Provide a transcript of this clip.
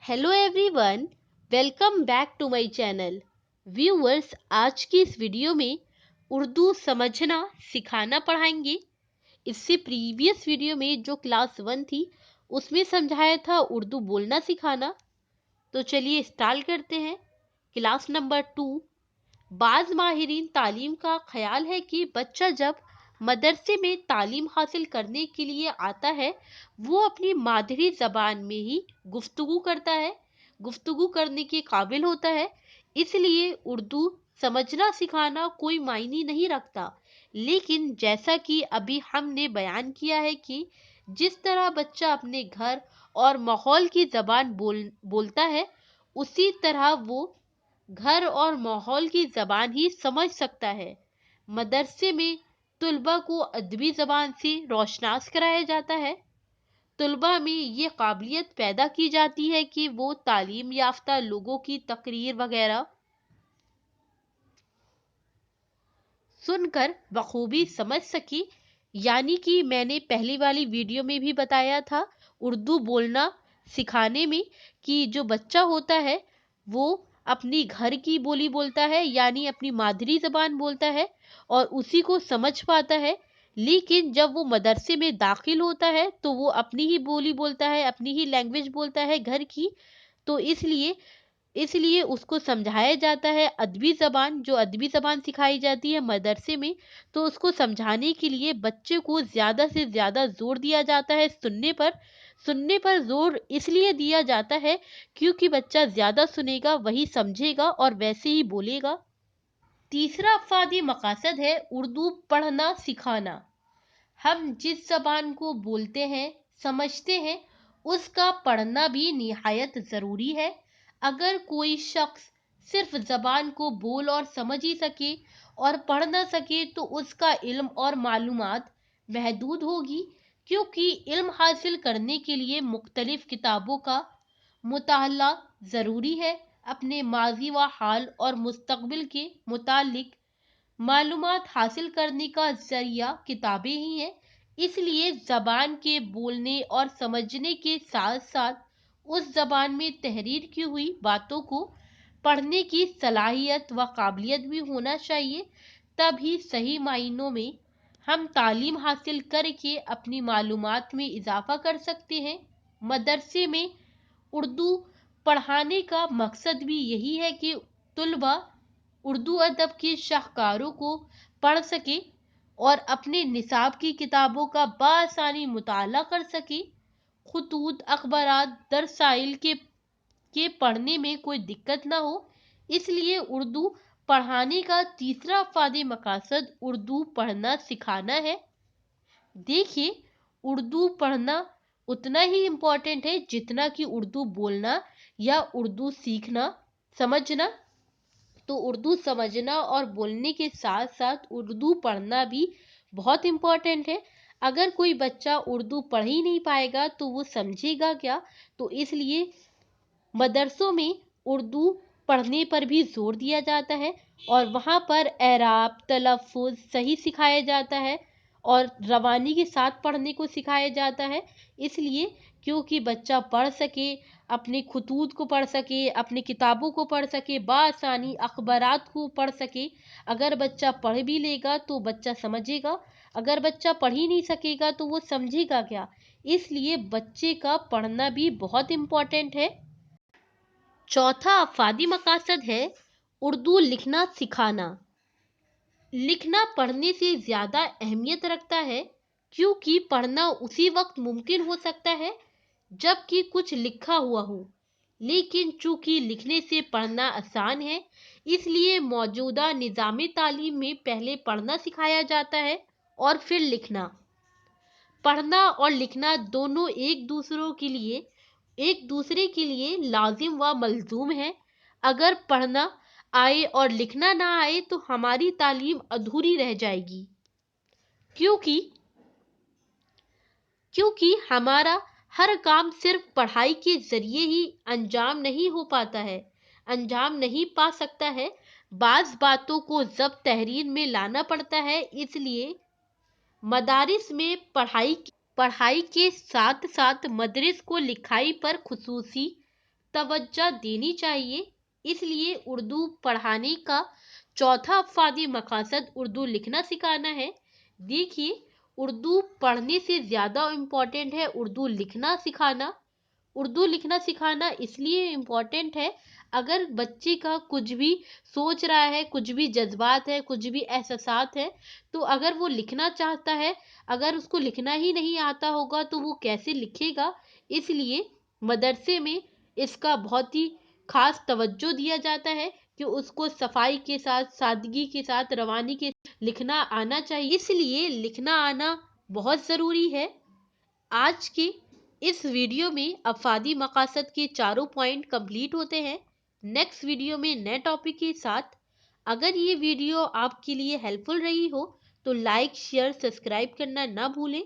Hello everyone, welcome back to my channel. Viewers, आज की इस वीडियो में उर्दू समझना सिखाना पढ़ाएंगे। इससे प्रीवियस वीडियो में जो क्लास 1 थी उसमें समझाया था उर्दू बोलना सिखाना। तो चलिए स्टार्ट करते हैं। Class number 2। बाज़ माहिरीन तालीम का ख्याल है कि बच्चा जब मदरसे में तालीम हासिल करने के लिए आता है वो अपनी मादरी ज़बान में ही गुफ्तगू करता है, गुफ्तगू करने के काबिल होता है। इसलिए उर्दू समझना सिखाना कोई मायने नहीं रखता। लेकिन जैसा कि अभी हमने बयान किया है कि जिस तरह बच्चा अपने घर और माहौल की ज़बान बोलता है उसी तरह वो घर और माहौल की जबान ही समझ सकता है। मदरसे में तुलबा को अदबी जबान से रोशनास कराया जाता है। तुलबा में ये काबिलियत पैदा की जाती है कि वो तालीम याफ्ता लोगों की तकरीर वगैरह सुनकर बखूबी समझ सके। यानी कि मैंने पहली वाली वीडियो में भी बताया था उर्दू बोलना सिखाने में कि जो बच्चा होता है वो अपनी घर की बोली बोलता है, यानी अपनी मादरी जबान बोलता है और उसी को समझ पाता है। लेकिन जब वो मदरसे में दाखिल होता है तो वो अपनी ही बोली बोलता है, अपनी ही लैंग्वेज बोलता है घर की। तो इसलिए इसलिए उसको समझाया जाता है अदबी ज़बान, जो अदबी ज़बान सिखाई जाती है मदरसे में। तो उसको समझाने के लिए बच्चे को ज़्यादा से ज़्यादा ज़ोर दिया जाता है सुनने पर ज़ोर इसलिए दिया जाता है क्योंकि बच्चा ज़्यादा सुनेगा वही समझेगा और वैसे ही बोलेगा। तीसरा अफादी मकासद है उर्दू पढ़ना सिखाना। हम जिस जबान को बोलते हैं समझते हैं उसका पढ़ना भी निहायत ज़रूरी है। अगर कोई शख्स सिर्फ जबान को बोल और समझ ही सके और पढ़ ना सके तो उसका इल्म और मालूमात महदूद होगी। क्योंकि इल्म हासिल करने के लिए मुख्तलिफ किताबों का मुताला ज़रूरी है। अपने माजी व हाल और मुस्तकबिल के मुतालिक मालूमात हासिल करने का जरिया किताबें ही हैं। इसलिए जबान के बोलने और समझने के साथ साथ उस जबान में तहरीर की हुई बातों को पढ़ने की सलाहियत व काबिलियत भी होना चाहिए। तभी सही मायनों में हम तालीम हासिल करके अपनी मालूमात में इजाफा कर सकते हैं। मदरसे में उर्दू पढ़ाने का मकसद भी यही है कि तुलबा उर्दू अदब के शाहकारों को पढ़ सके और अपने निसाब की किताबों का बासानी मुताला कर सके। खुतूत अखबारात दरसाइल के पढ़ने में कोई दिक्कत ना हो। इसलिए उर्दू पढ़ाने का तीसरा फायदे मकासद उर्दू पढ़ना सिखाना है। देखिए, उर्दू पढ़ना उतना ही इम्पोर्टेंट है जितना कि उर्दू बोलना या उर्दू सीखना समझना। तो उर्दू समझना और बोलने के साथ साथ उर्दू पढ़ना भी बहुत इम्पोर्टेंट है। अगर कोई बच्चा उर्दू पढ़ ही नहीं पाएगा तो वो समझेगा क्या। तो इसलिए मदरसों में उर्दू पढ़ने पर भी जोर दिया जाता है और वहाँ पर एराब तलफ़ुज़ सही सिखाया जाता है और रवानी के साथ पढ़ने को सिखाया जाता है। इसलिए क्योंकि बच्चा पढ़ सके, अपने खुतूत को पढ़ सके, अपनी किताबों को पढ़ सके, बासानी अखबारात को पढ़ सके। अगर बच्चा पढ़ भी लेगा तो बच्चा समझेगा, अगर बच्चा पढ़ ही नहीं सकेगा तो वो समझेगा क्या। इसलिए बच्चे का पढ़ना भी बहुत इम्पोर्टेंट है। चौथा अफादी मकासद है उर्दू लिखना सिखाना। लिखना पढ़ने से ज़्यादा अहमियत रखता है क्योंकि पढ़ना उसी वक्त मुमकिन हो सकता है जबकि कुछ लिखा हुआ हो। लेकिन चूंकि लिखने से पढ़ना आसान है इसलिए मौजूदा निज़ाम तालीम में पहले पढ़ना सिखाया जाता है और फिर लिखना। पढ़ना और लिखना दोनों एक दूसरे के लिए लाजिम व मलजूम है। अगर पढ़ना आए और लिखना ना आए तो हमारी तालीम अधूरी रह जाएगी। क्योंकि क्योंकि हमारा हर काम सिर्फ पढ़ाई के जरिए ही अंजाम नहीं पा सकता है। बाज बातों को जब तहरीर में लाना पड़ता है। इसलिए मदारिस में पढ़ाई के साथ साथ मदरिस को लिखाई पर खुसूसी توجہ دینی چاہیے۔ اس لیے اردو پڑھانے کا چوتھا افادی مقاصد اردو لکھنا سکھانا ہے۔ دیکھیے، اردو پڑھنے سے زیادہ امپورٹنٹ ہے اردو لکھنا سکھانا۔ اردو لکھنا سکھانا اس لیے امپورٹنٹ ہے، اگر بچے کا کچھ بھی سوچ رہا ہے، کچھ بھی جذبات ہے، کچھ بھی احساسات ہے، تو اگر وہ لکھنا چاہتا ہے، اگر اس کو لکھنا ہی نہیں آتا ہوگا تو وہ کیسے لکھے گا؟ اس لیے مدرسے میں اس کا بہت ہی خاص توجہ دیا جاتا ہے کہ اس کو صفائی کے ساتھ، سادگی کے ساتھ، روانی کے لکھنا آنا چاہیے۔ اس لیے لکھنا آنا بہت ضروری ہے۔ آج کی اس ویڈیو میں افادی مقاصد کے چاروں پوائنٹ کمپلیٹ ہوتے ہیں۔ نیکسٹ ویڈیو میں نئے ٹاپک کے ساتھ۔ اگر یہ ویڈیو آپ کے لیے ہیلپ فل رہی ہو تو لائک، شیئر، سبسکرائب کرنا نہ بھولیں۔